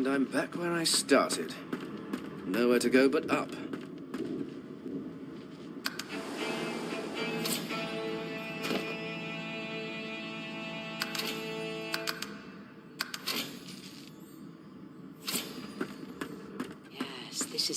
And I'm back where I started. Nowhere to go but up.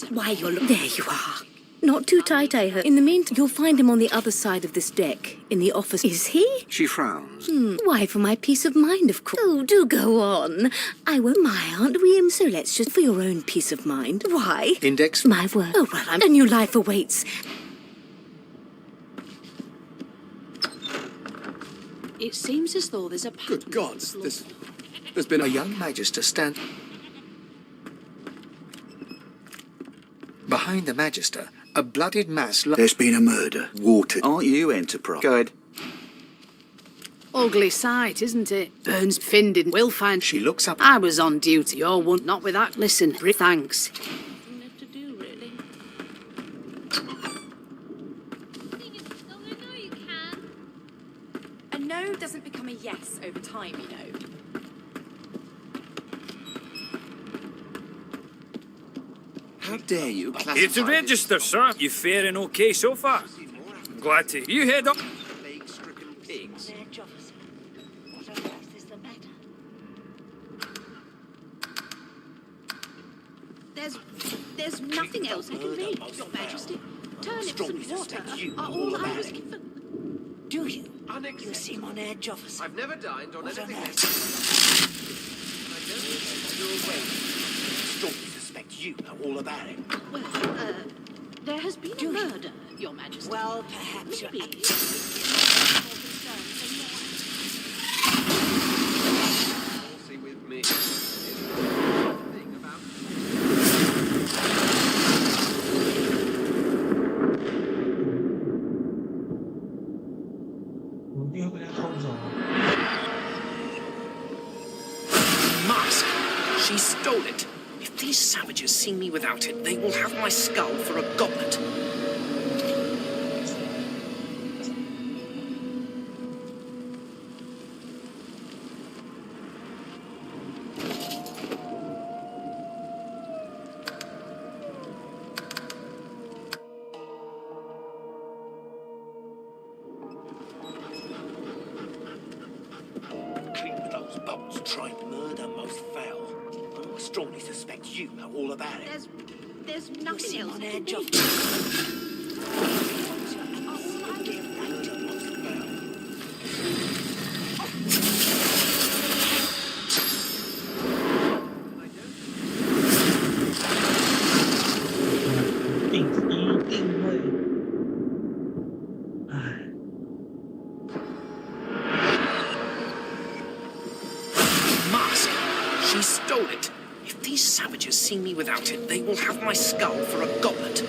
Why, there you are. Not too tight, I hope. In the meantime, you'll find him on the other side of this deck, in the office. Is he? She frowns. Why, for my peace of mind, of course. Oh, do go on. I won't mind, aren't we? So let's just, for your own peace of mind. Why? Index. My word. Oh, well, a new life awaits. It seems as though there's a... Good gods, there's been A young magister stand... Behind the magister, a bloodied mass... There's been a murder. Water. Aren't you Enterprise? Go ahead. Ugly sight, isn't it? Burns finned in. We'll find... She looks up... I was on duty, or one, not with that. Listen, thanks. To do, really. A no doesn't become a yes over time, you know. How dare you classify... It's a register, sir. You faring okay so far? Glad to... You head up... Plague-stricken pigs. What on earth is the matter? There's nothing else I can read, Your Majesty. Turnips and water are all I was given. Do you? You seem on edge, officer. I've never dined on What on anything earth? I don't know you're away. Strongly suspect you know all about it. Well, there has been a murder, Your Majesty. Well, perhaps you're... Maybe. See with me. Thing about... Mask! She stole it. If these savages see me without it, they will have my skull for a goblet. Clean with those bolts, trying murder most foul. I strongly suspect you know all about it. There's You nothing seem else on I can edge, read. officer. Mask! She stole it. If these savages see me without it, they will have my skull for a goblet.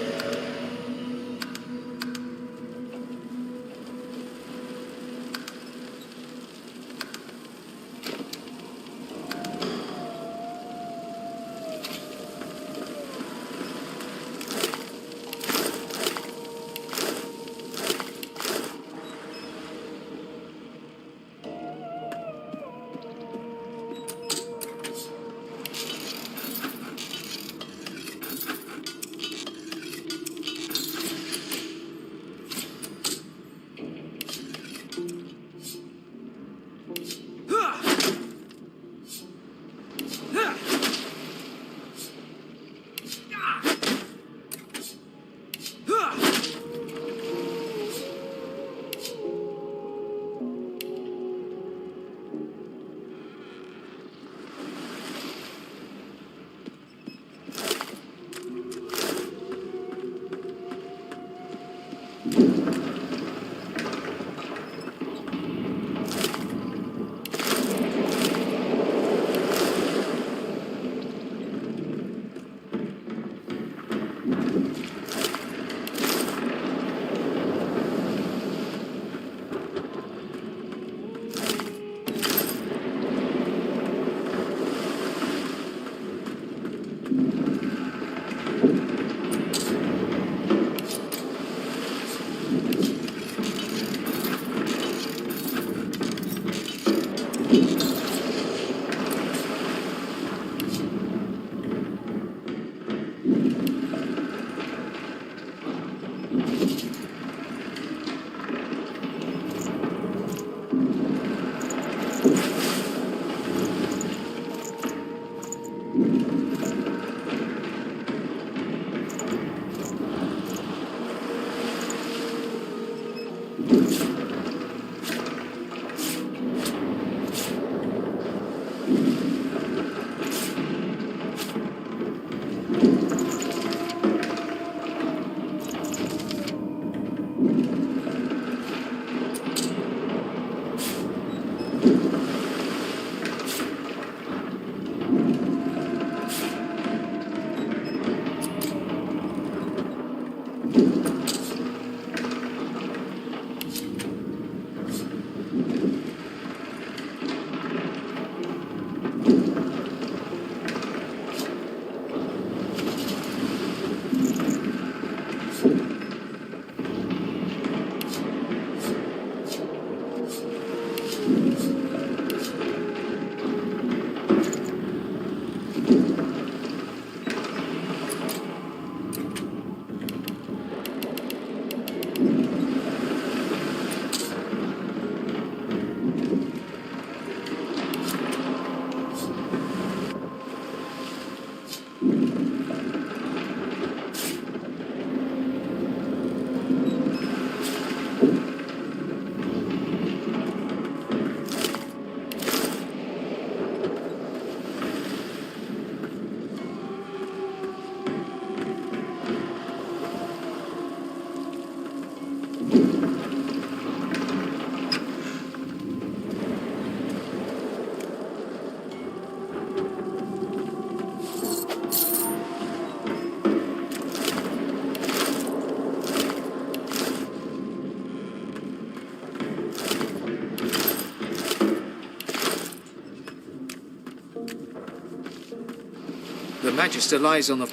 The Magister lies on the...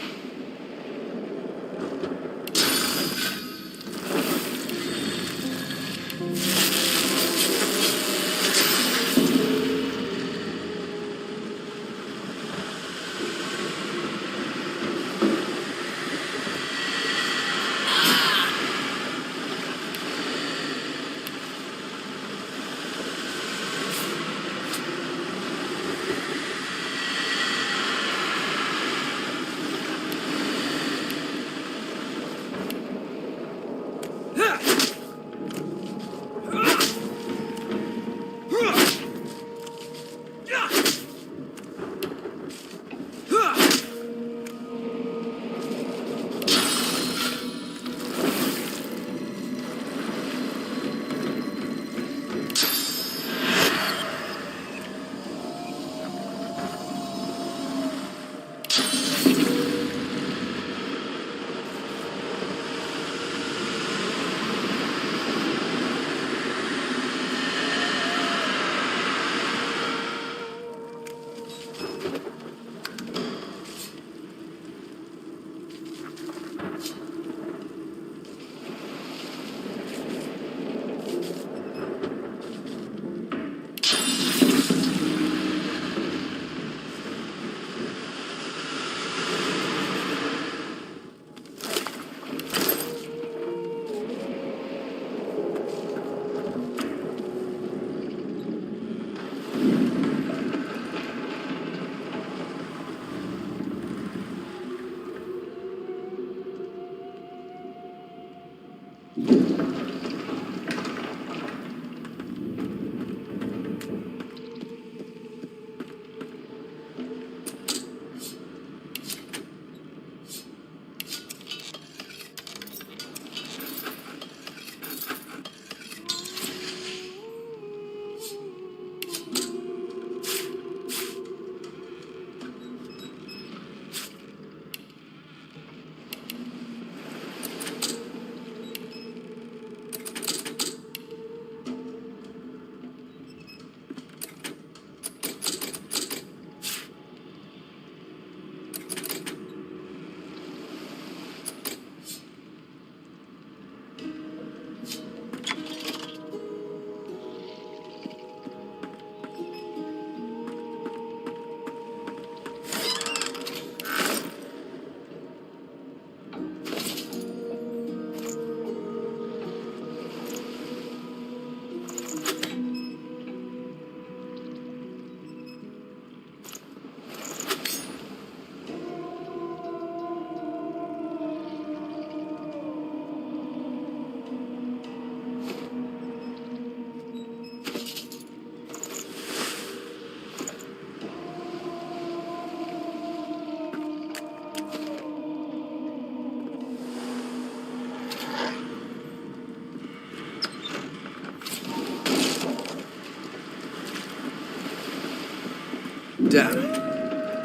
Damn.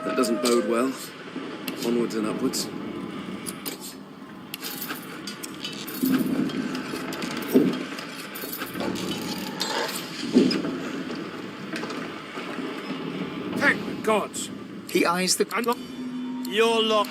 That doesn't bode well. Onwards and upwards. Thank the gods. He eyes the... Your lot.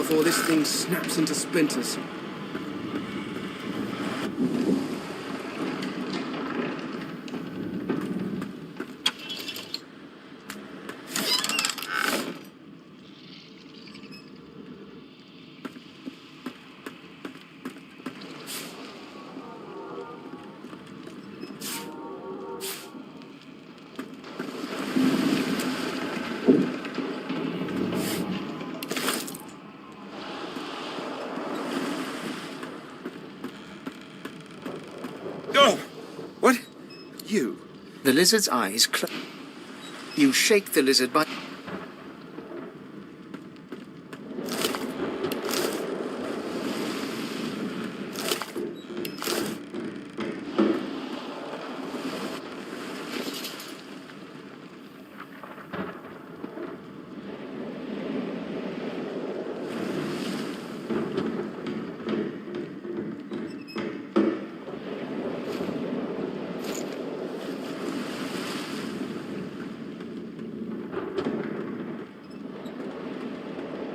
before this thing snaps into splinters. What? You. The lizard's eyes close. You shake the lizard by...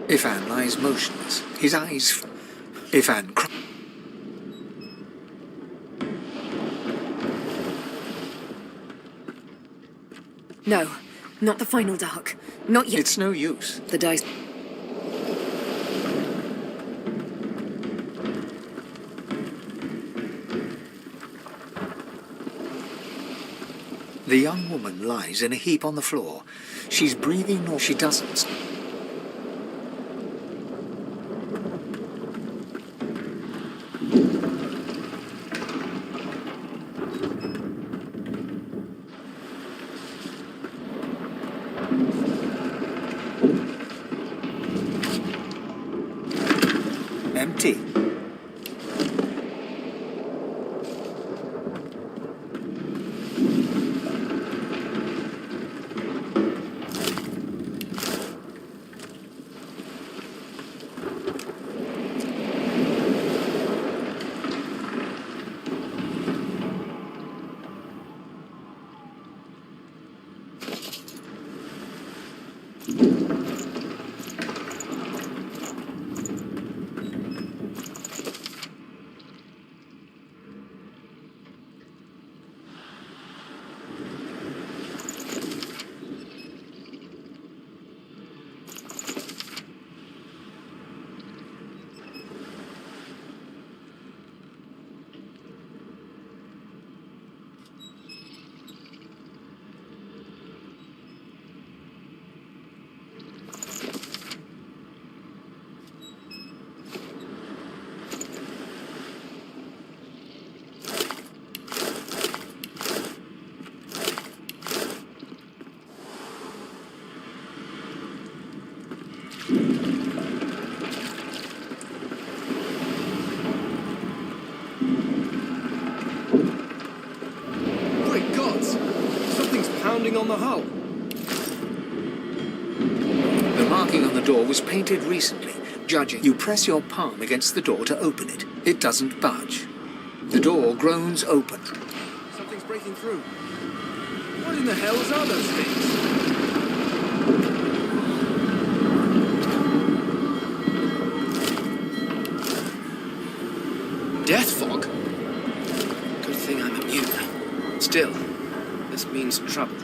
Ifan lies motionless, his eyes... Ifan... No, not the final dark. Not yet. It's no use. The dice. The young woman lies in a heap on the floor. She's breathing or she doesn't. Empty. Great gods! Something's pounding on the hull. The marking on the door was painted recently. Judging, you press your palm against the door to open it. It doesn't budge. The door groans open. Something's breaking through. What in the hells are those things? Death fog? Good thing I'm immune. Still, this means trouble.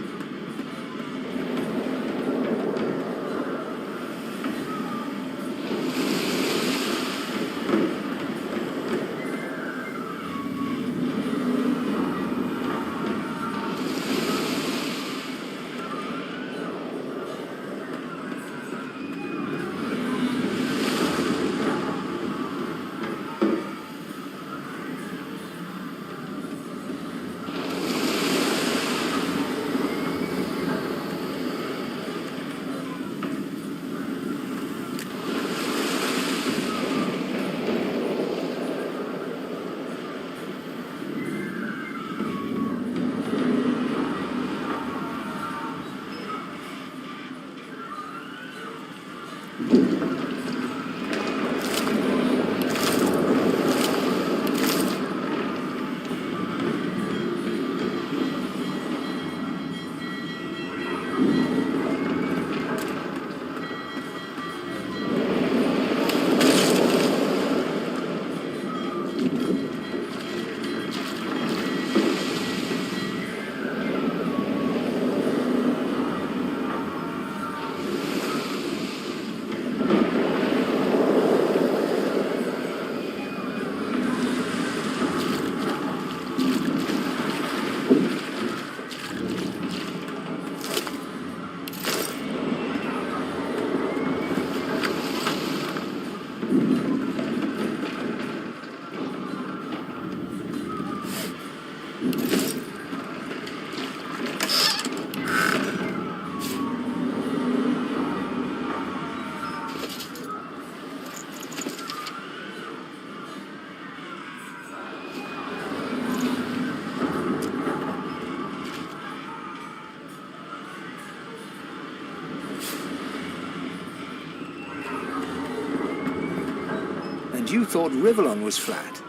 And you thought Rivellon was flat.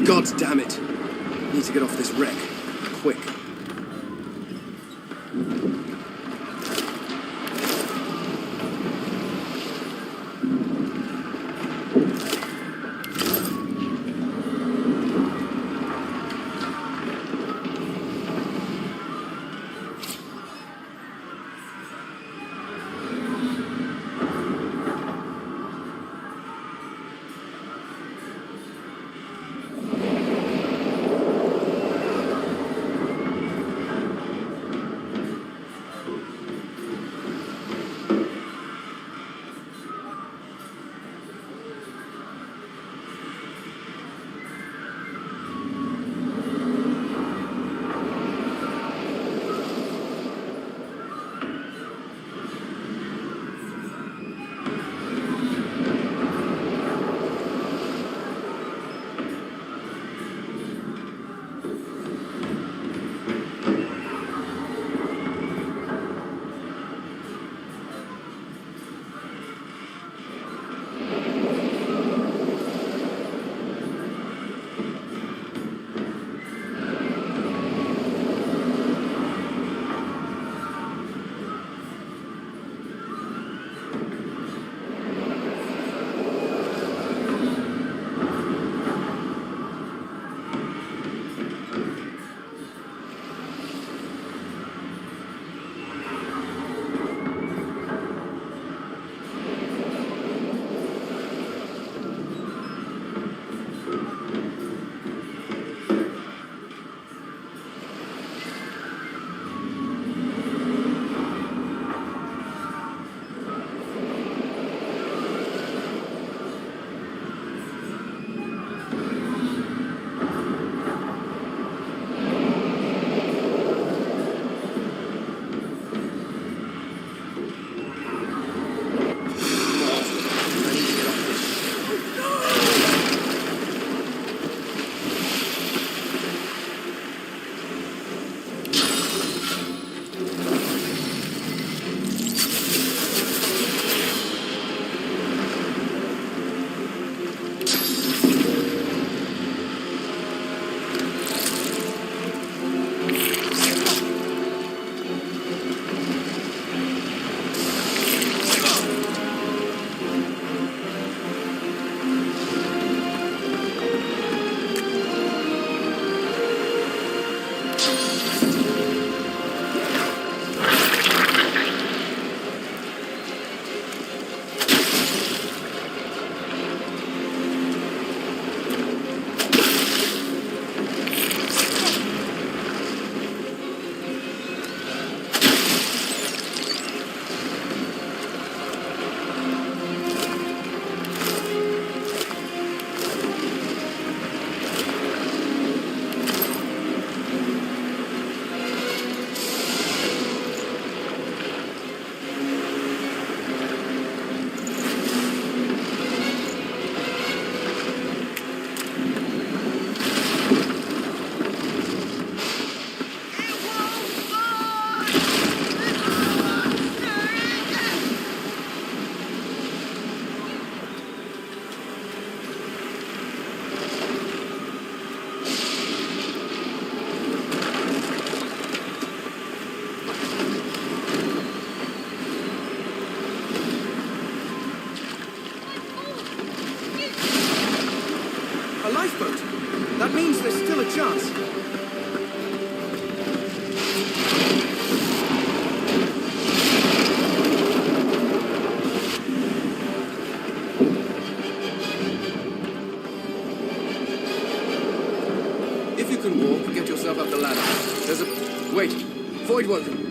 God damn it! Need to get off this wreck. Quick. That means there's still a chance. If you can walk, get yourself up the ladder. There's a... Wait. Void worker.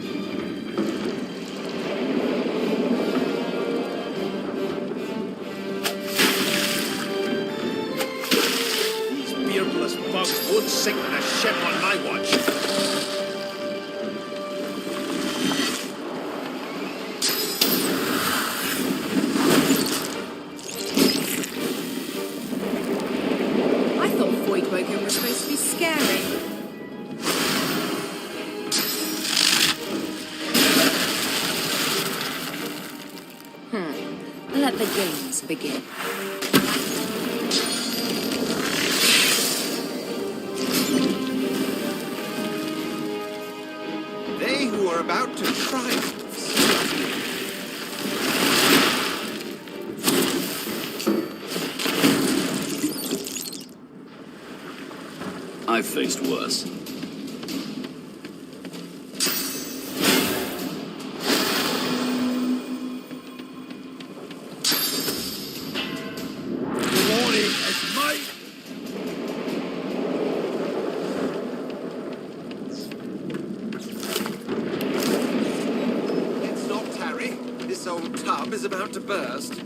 bastards won't sink with a ship on my watch. I thought Void Woken was supposed to be scary. Let the games begin. They who are about to triumph. I've faced worse. It's not Harry. This old tub is about to burst.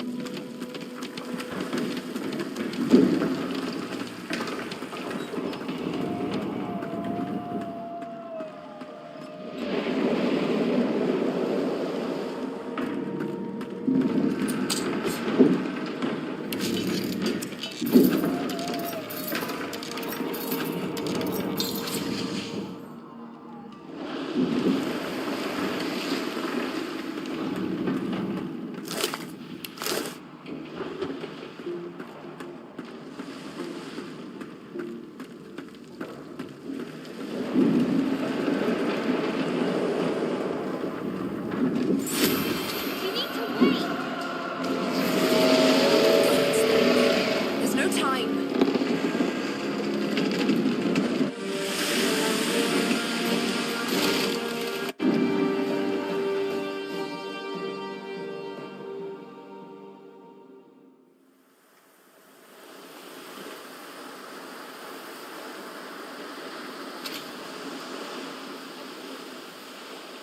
There's no time.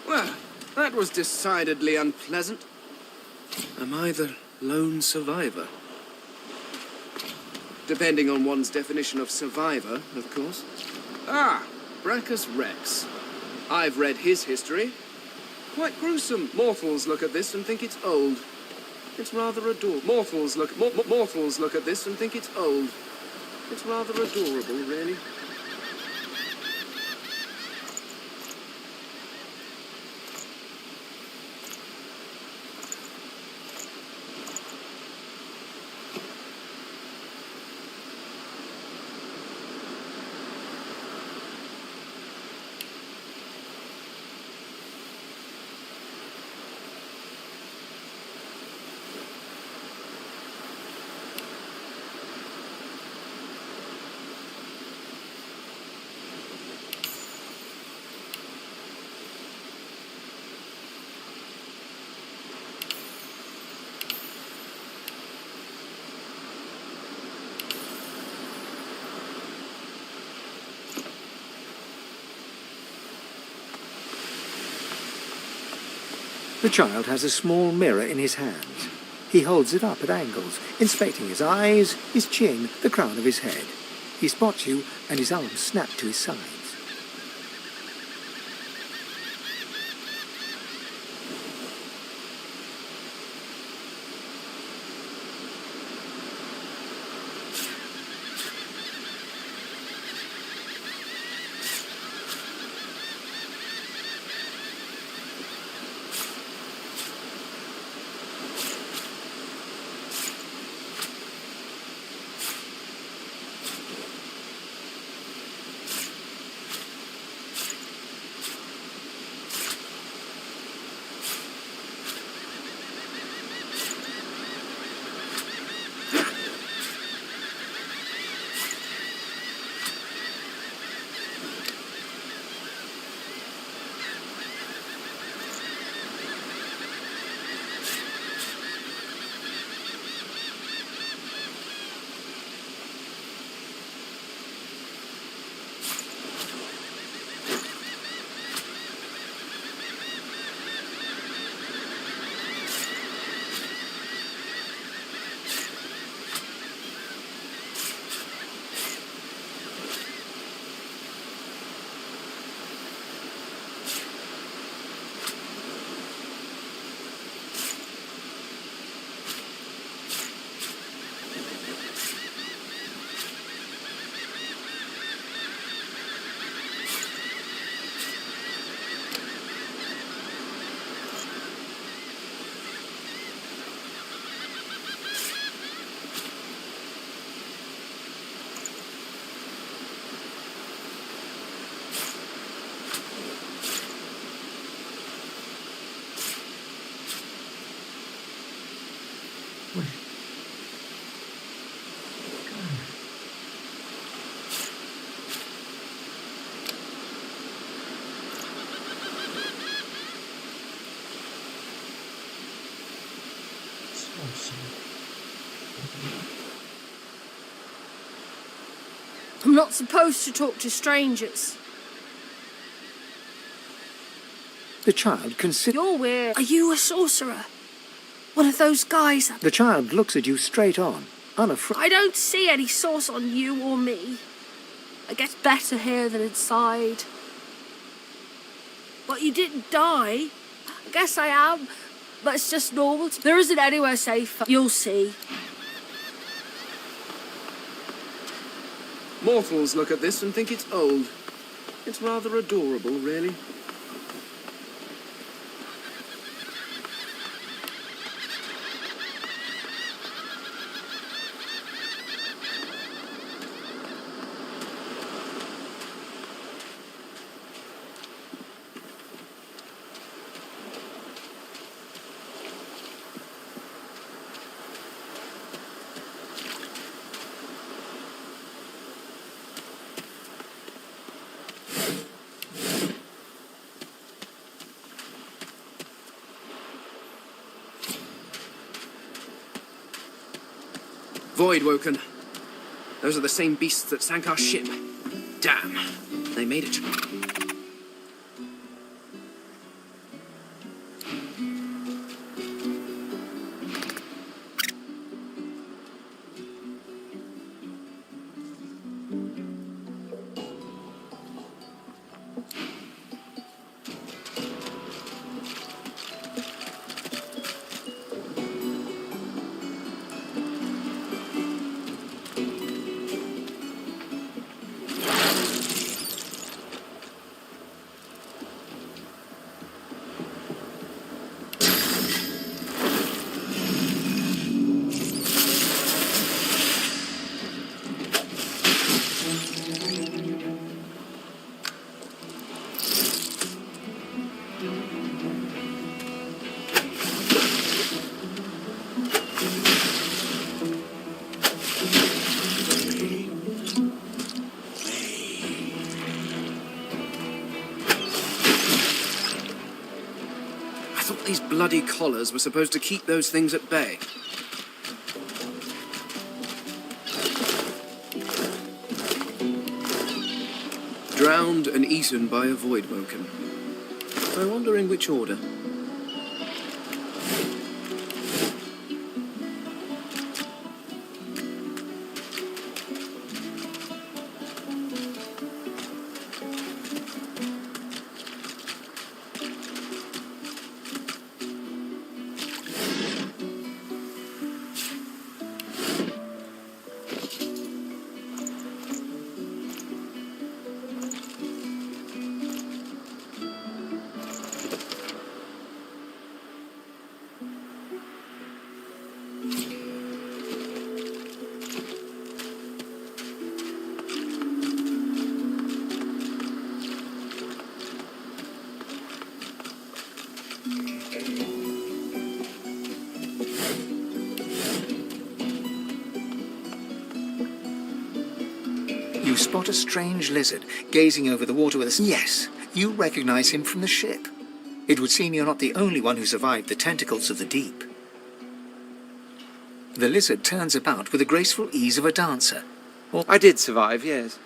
Well, that was decidedly unpleasant. Am I the lone survivor? Depending on one's definition of survivor, of course. Ah, Brachus Rex. I've read his history. Quite gruesome. Mortals look at this and think it's old. It's rather adorable. Mortals look at this and think it's old. It's rather adorable, really. The child has a small mirror in his hands. He holds it up at angles, inspecting his eyes, his chin, the crown of his head. He spots you, and his arms snap to his sides. I'm not supposed to talk to strangers. The child considers... You're weird. Are you a sorcerer? One of those guys? The child looks at you straight on, unafraid. I don't see any sauce on you or me. I guess better here than inside. But you didn't die. I guess I am, but it's just normal. There isn't anywhere safer. You'll see. Mortals look at this and think it's old. It's rather adorable, really. Voidwoken. Those are the same beasts that sank our ship. Damn. They made it. These bloody collars were supposed to keep those things at bay. Drowned and eaten by a Voidwoken. I wonder in which order. You spot a strange lizard gazing over the water with a... Yes, you recognize him from the ship. It would seem you're not the only one who survived the tentacles of the deep. The lizard turns about with the graceful ease of a dancer. I did survive, yes.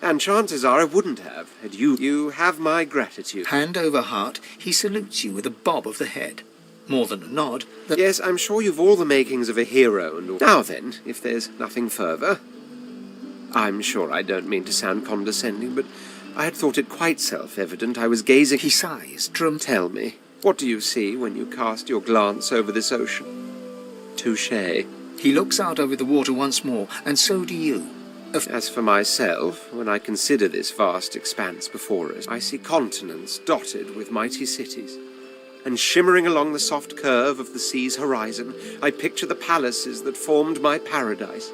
And chances are I wouldn't have, had you. You have my gratitude. Hand over heart, he salutes you with a bob of the head. More than a nod. Yes, I'm sure you've all the makings of a hero and all. Now then, if there's nothing further... I'm sure I don't mean to sound condescending, but I had thought it quite self-evident I was gazing... He sighs, Tell me, what do you see when you cast your glance over this ocean? Touché. He looks out over the water once more, and so do you. As for myself, when I consider this vast expanse before us, I see continents dotted with mighty cities. And shimmering along the soft curve of the sea's horizon, I picture the palaces that formed my paradise.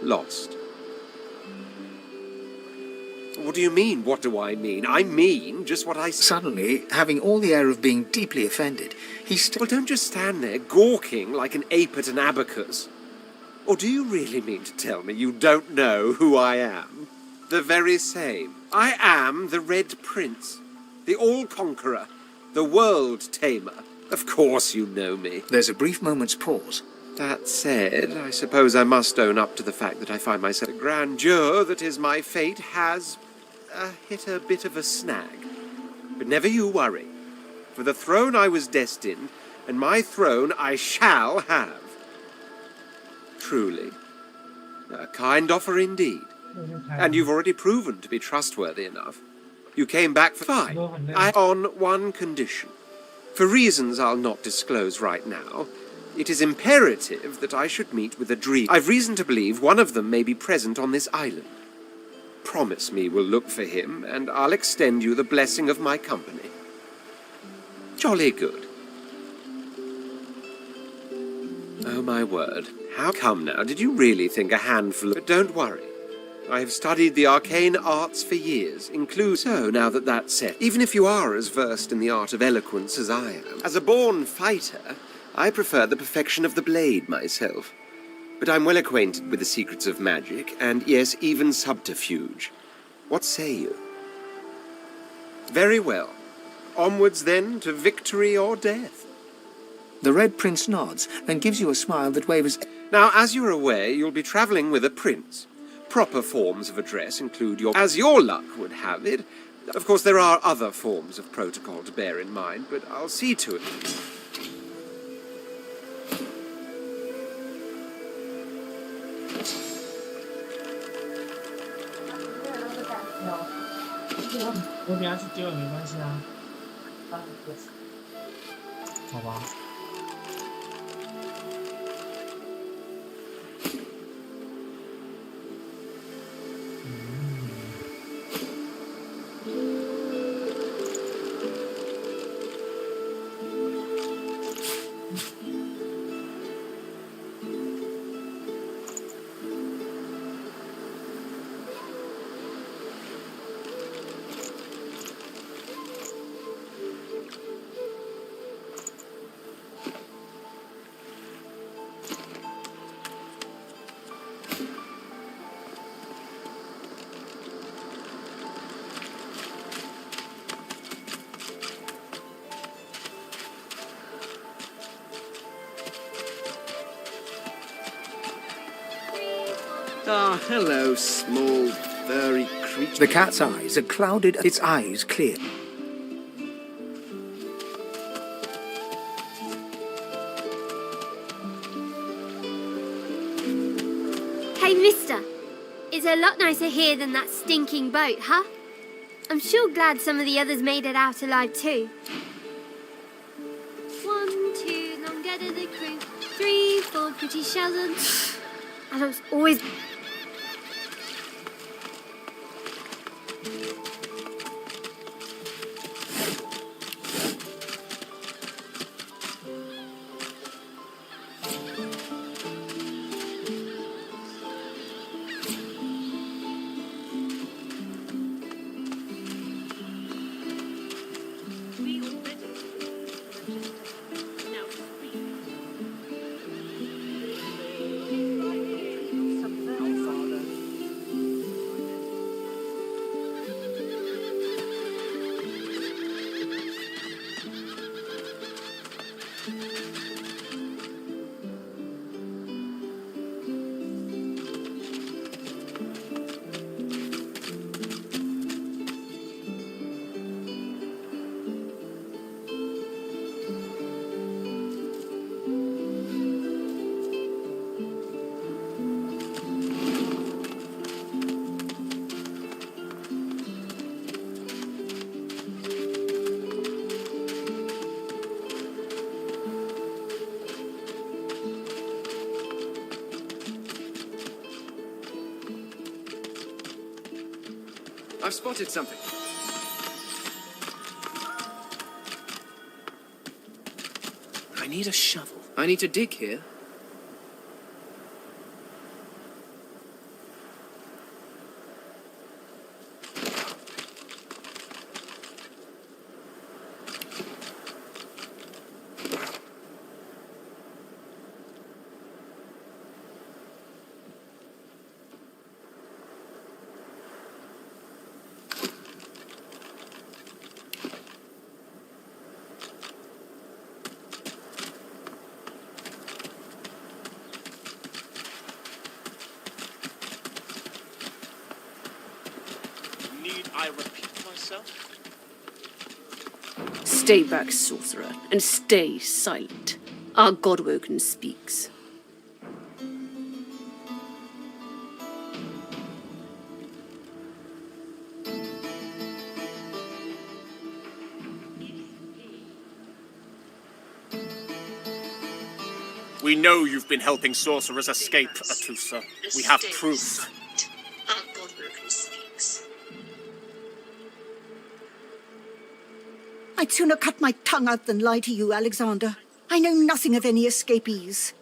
Lost. What do you mean, what do I mean? I mean just what I... Suddenly, having all the air of being deeply offended, Well, don't just stand there gawking like an ape at an abacus. Or do you really mean to tell me you don't know who I am? The very same. I am the Red Prince, the All-Conqueror, the World Tamer. Of course you know me. There's a brief moment's pause. That said, I suppose I must own up to the fact that I find myself the grandeur that is my fate has hit a bit of a snag. But never you worry. For the throne I was destined, and my throne I shall have. Truly. A kind offer indeed. And you've already proven to be trustworthy enough. You came back for fine. On one condition. For reasons I'll not disclose right now, it is imperative that I should meet with a dream. I've reason to believe one of them may be present on this island. Promise me we'll look for him, and I'll extend you the blessing of my company. Jolly good. Oh, my word. How come now? Did you really think a handful of... But don't worry. I have studied the arcane arts for years, So, now that that's set, even if you are as versed in the art of eloquence as I am, as a born fighter, I prefer the perfection of the blade myself. But I'm well acquainted with the secrets of magic, and yes, even subterfuge. What say you? Very well. Onwards, then, to victory or death. The Red Prince nods and gives you a smile that wavers... Now, as you're aware, you'll be travelling with a prince. Proper forms of address include your... As your luck would have it. Of course, there are other forms of protocol to bear in mind, but I'll see to it. Ah, hello, small, furry creature. The cat's eyes are clouded, its eyes clear. Hey, mister. It's a lot nicer here than that stinking boat, huh? I'm sure glad some of the others made it out alive too. 1, 2, long go to the crew. 3, 4, pretty shells and... Adults always... I've spotted something. I need a shovel. I need to dig here. I repeat myself. Stay back, sorcerer, and stay silent. Our Godwoken speaks. We know you've been helping sorcerers escape, Atusa. We have proof. Our Godwoken speaks. I'd sooner cut my tongue out than lie to you, Alexander. I know nothing of any escapees.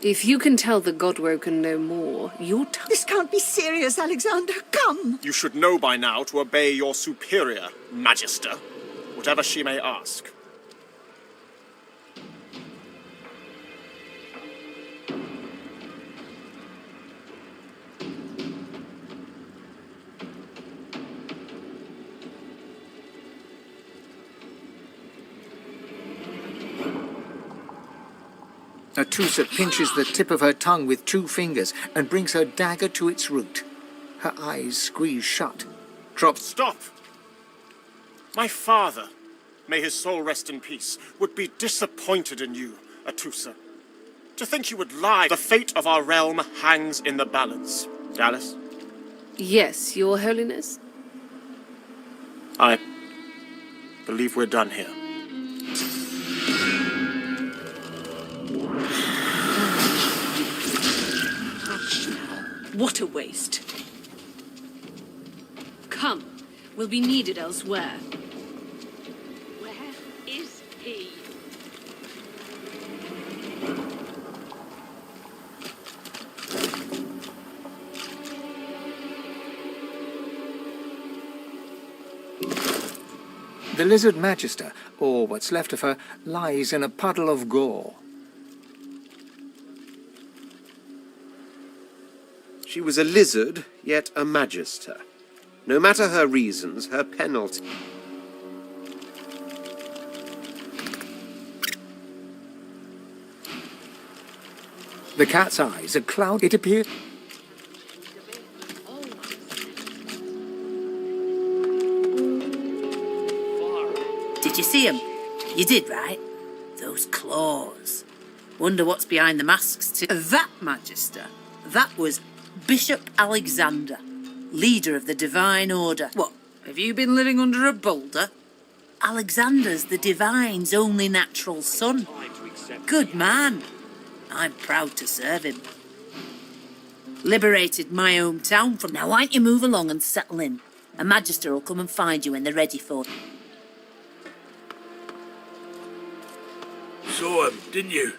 If you can tell the Godwoken no more, your This can't be serious, Alexander. Come! You should know by now to obey your superior, Magister, whatever she may ask. Atusa pinches the tip of her tongue with 2 fingers and brings her dagger to its root. Her eyes squeeze shut. Stop! My father, may his soul rest in peace, would be disappointed in you, Atusa. To think you would lie. The fate of our realm hangs in the balance. Dallas? Yes, Your Holiness? I believe we're done here. What a waste. Come, we'll be needed elsewhere. Where is he? The Lizard Magister, or what's left of her, lies in a puddle of gore. She was a lizard, yet a magister. No matter her reasons, her penalty... The cat's eyes are cloud. It appears... Did you see him? You did, right? Those claws. Wonder what's behind the masks too. That, Magister, that was Bishop Alexander, leader of the Divine Order. What, have you been living under a boulder? Alexander's the Divine's only natural son. Good man. I'm proud to serve him. Liberated my hometown from... Now, why don't you move along and settle in? A Magister will come and find you when they're ready for it. Saw him, didn't you?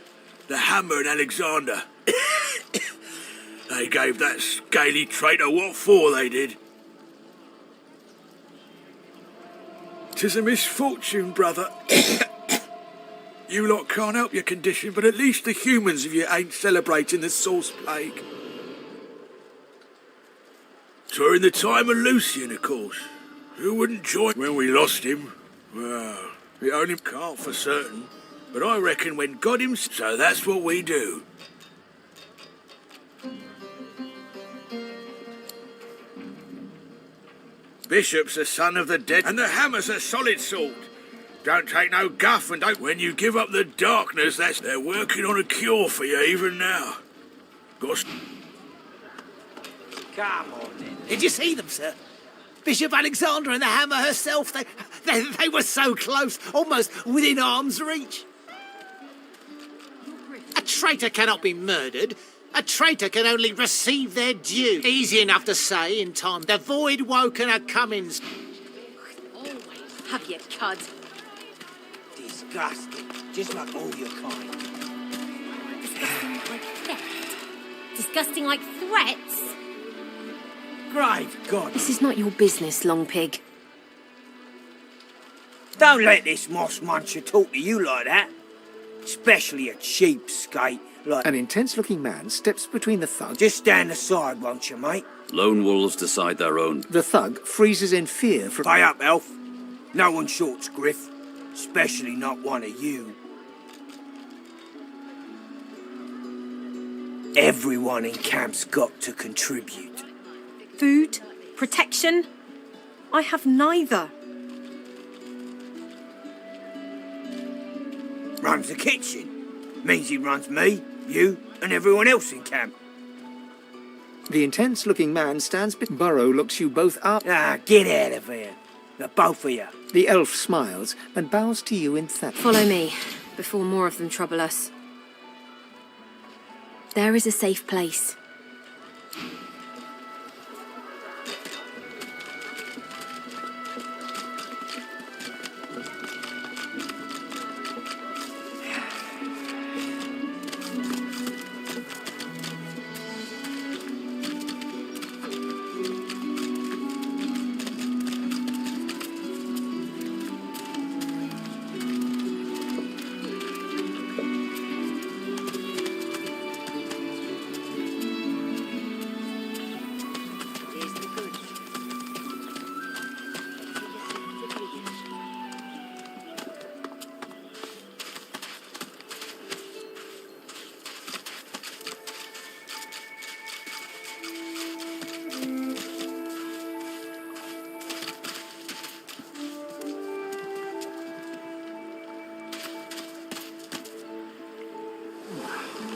The Hammer and Alexander. They gave that scaly traitor what for, they did. 'Tis a misfortune, brother. You lot can't help your condition, but at least the humans of you ain't celebrating the Source Plague. 'Twere in the time of Lucian, of course. Who wouldn't join when we lost him? Well, we only can't for certain. But I reckon when God himself... So that's what we do. Bishop's a son of the dead, and the Hammer's a solid sword. Don't take no guff and don't... When you give up the darkness, that's... They're working on a cure for you even now. Come on, then. Did you see them, sir? Bishop Alexander and the Hammer herself, they were so close, almost within arm's reach. A traitor cannot be murdered. A traitor can only receive their due. Easy enough to say in time. The void woken are coming. Always have your cud. Disgusting. Just like all your kind. Disgusting like threats? Great God. This is not your business, Long Pig. Don't let this moss muncher talk to you like that. Especially a cheapskate like... An intense-looking man steps between the thug... Just stand aside, won't you, mate? Lone wolves decide their own. The thug freezes in fear from... Pay up, elf. No one shorts griff. Especially not one of you. Everyone in camp's got to contribute. Food? Protection? I have neither. Runs the kitchen. Means he runs me, you, and everyone else in camp. The intense-looking man stands... Burrow looks you both up... Ah, get out of here. The both of you. The elf smiles and bows to you in thanks. Follow me. before more of them trouble us. There is a safe place.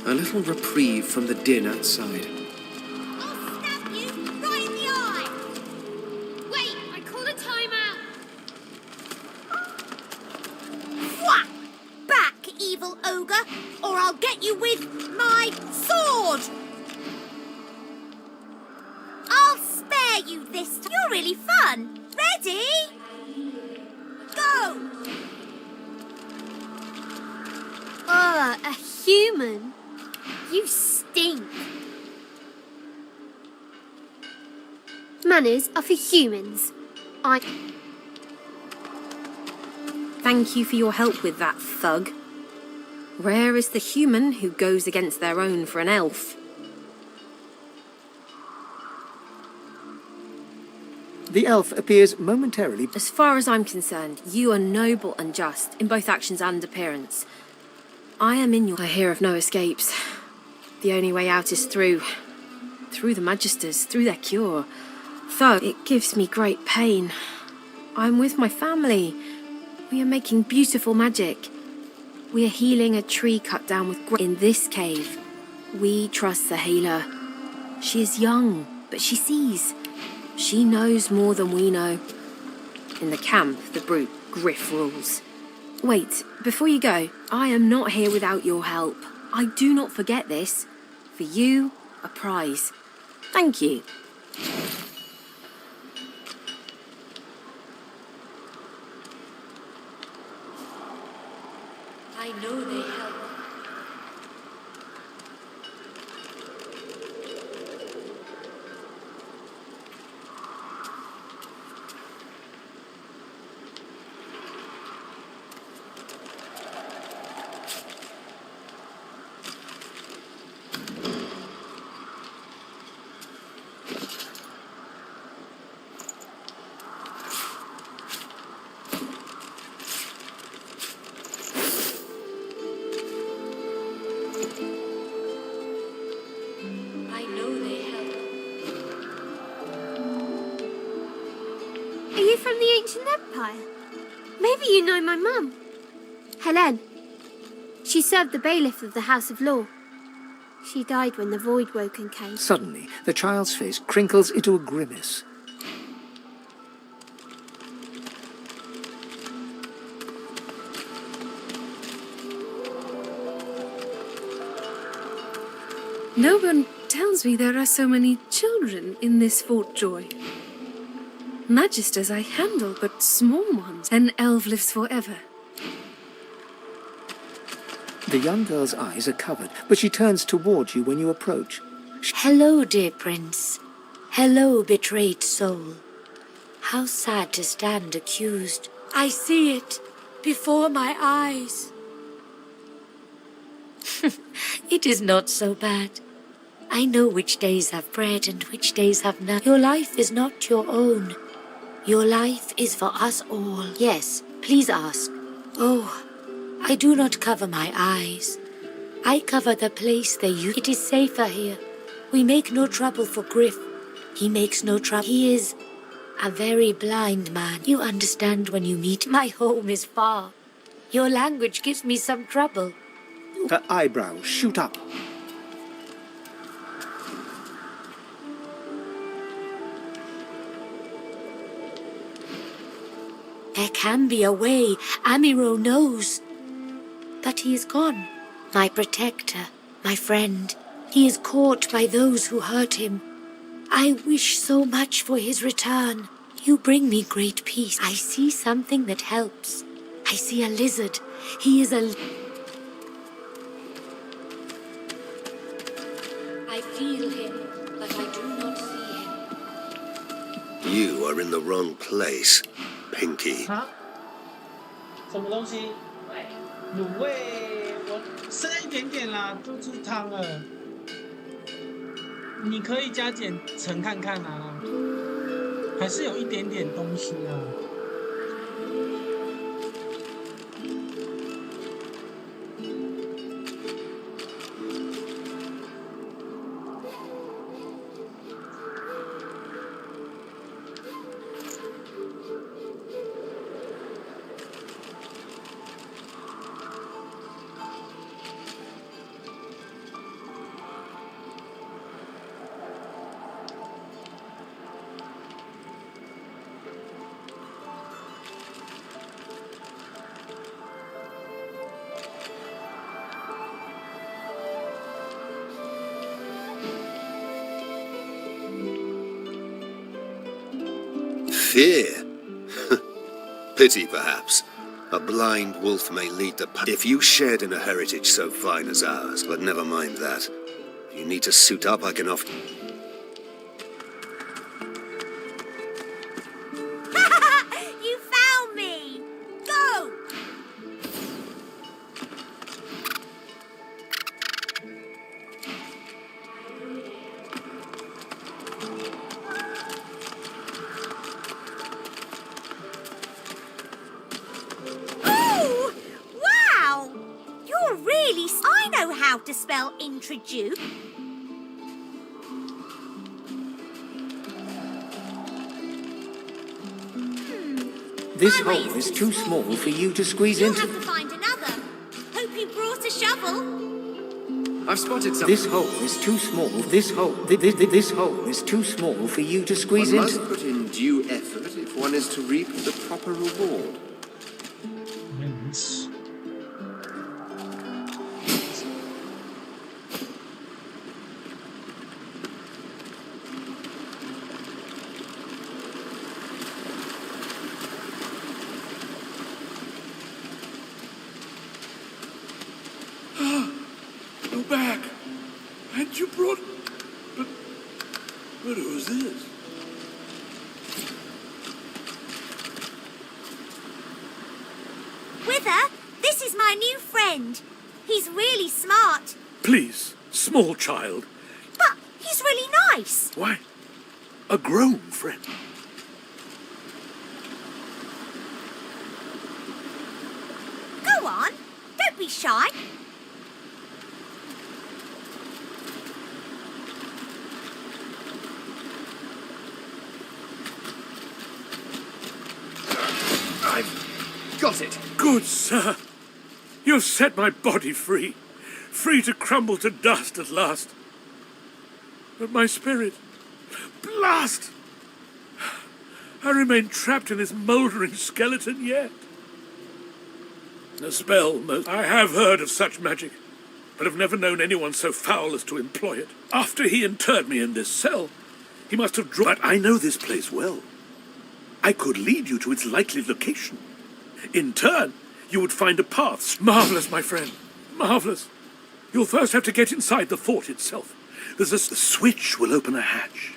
A little reprieve from the din outside. I'll stab you right in the eye! Wait, I call a timeout! Whack! Back, evil ogre, or I'll get you with my sword! I'll spare you this time. You're really fun. Ready? Go! Oh, a human? You stink. Manners are for humans. Thank you for your help with that, thug. Rare is the human who goes against their own for an elf. The elf appears momentarily. As far as I'm concerned, you are noble and just in both actions and appearance. I am in your... I hear of no escapes. The only way out is through the Magisters, through their cure. Though it gives me great pain. I'm with my family. We are making beautiful magic. We are healing a tree cut down with in this cave. We trust the healer. She is young, but she sees. She knows more than we know. In the camp, the brute Griff rules. Wait, before you go, I am not here without your help. I do not forget this. For you, a prize. Thank you. I know they help. Are you from the ancient empire? Maybe you know my mum. Helen. She served the bailiff of the House of Law. She died when the Voidwoken came. Suddenly, the child's face crinkles into a grimace. No one tells me there are so many children in this Fort Joy. Magisters I handle, but small ones. An elf lives forever. The young girl's eyes are covered, but she turns towards you when you approach. Hello, dear prince. Hello, betrayed soul. How sad to stand accused. I see it before my eyes. It is not so bad. I know which days have bread and which days have none. Your life is not your own. Your life is for us all. Yes, please ask. Oh, I do not cover my eyes. I cover the place they use. It is safer here. We make no trouble for Griff. He makes no trouble. He is a very blind man. You understand when you meet. My home is far. Your language gives me some trouble. Her eyebrows shoot up. There can be a way. Amiro knows. But but he is gone. My protector, my friend. He is caught by those who hurt him. I wish so much for his return. You bring me great peace. I see something that helps. I see a lizard. He is a... I feel him, but I do not see him. You are in the wrong place, Pinky. 啊？什么东西？卤味，我剩一点点啦，就是汤了。你可以加减盛看看啊，还是有一点点东西啊。Fear? Pity, perhaps. A blind wolf may lead the pack. If you shared in a heritage so fine as ours, but never mind that. If you need to suit up, I can offer... You found me! Go! Oh! Wow! You're really... I know how to spell introduce. This hole is too small for you to squeeze You'll into. have to find another. Hope you brought a shovel. I've spotted something. This hole is too small. This hole is too small for you to squeeze One into. must put in due effort if one is to reap the proper reward. Go back. And you brought... But who's this? Wither, this is my new friend. He's really smart. Please, small child. But he's really nice. Why? A grown friend. Go on. Don't be shy. I've got it. Good sir. You've set my body free. Free to crumble to dust at last. But my spirit... Blast! I remain trapped in this mouldering skeleton yet. A spell, most... I have heard of such magic, but have never known anyone so foul as to employ it. After he interred me in this cell, he must have drawn... But I know this place well. I could lead you to its likely location. In turn, you would find a path. Marvelous, my friend. Marvelous. You'll first have to get inside the fort itself. The switch will open a hatch,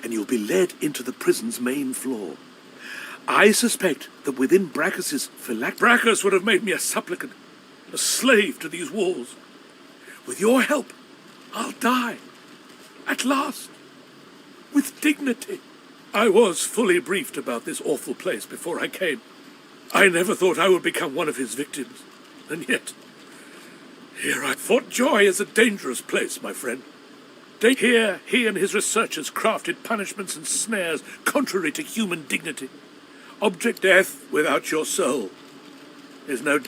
and you'll be led into the prison's main floor. I suspect that within Brachus's Brachus would have made me a supplicant, a slave to these walls. With your help, I'll die. At last. With dignity. I was fully briefed about this awful place before I came. I never thought I would become one of his victims. And yet, here Fort Joy is a dangerous place, my friend. Here, he and his researchers crafted punishments and snares contrary to human dignity. Object death without your soul is no...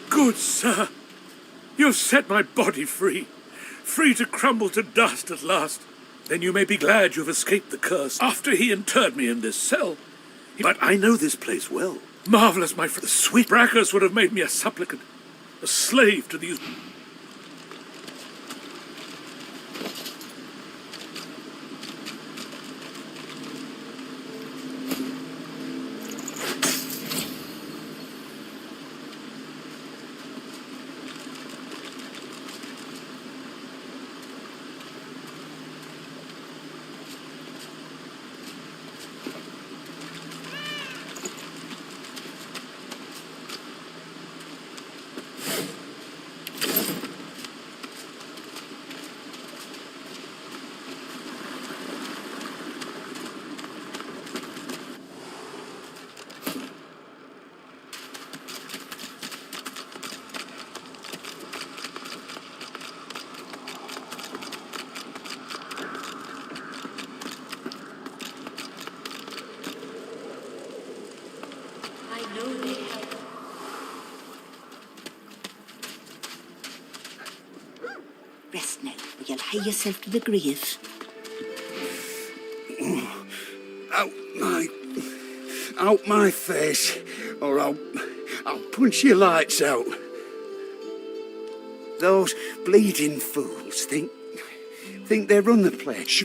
Good sir, you've set my body free. Free to crumble to dust at last. Then you may be glad you've escaped the curse. After he interred me in this cell... But I know this place well. Marvellous, my friend. The sweet Brachus would have made me a supplicant, a slave to these... Rest now, or you'll hie yourself to the grave. Out my face, or I'll punch your lights out. Those bleeding fools think they run the place.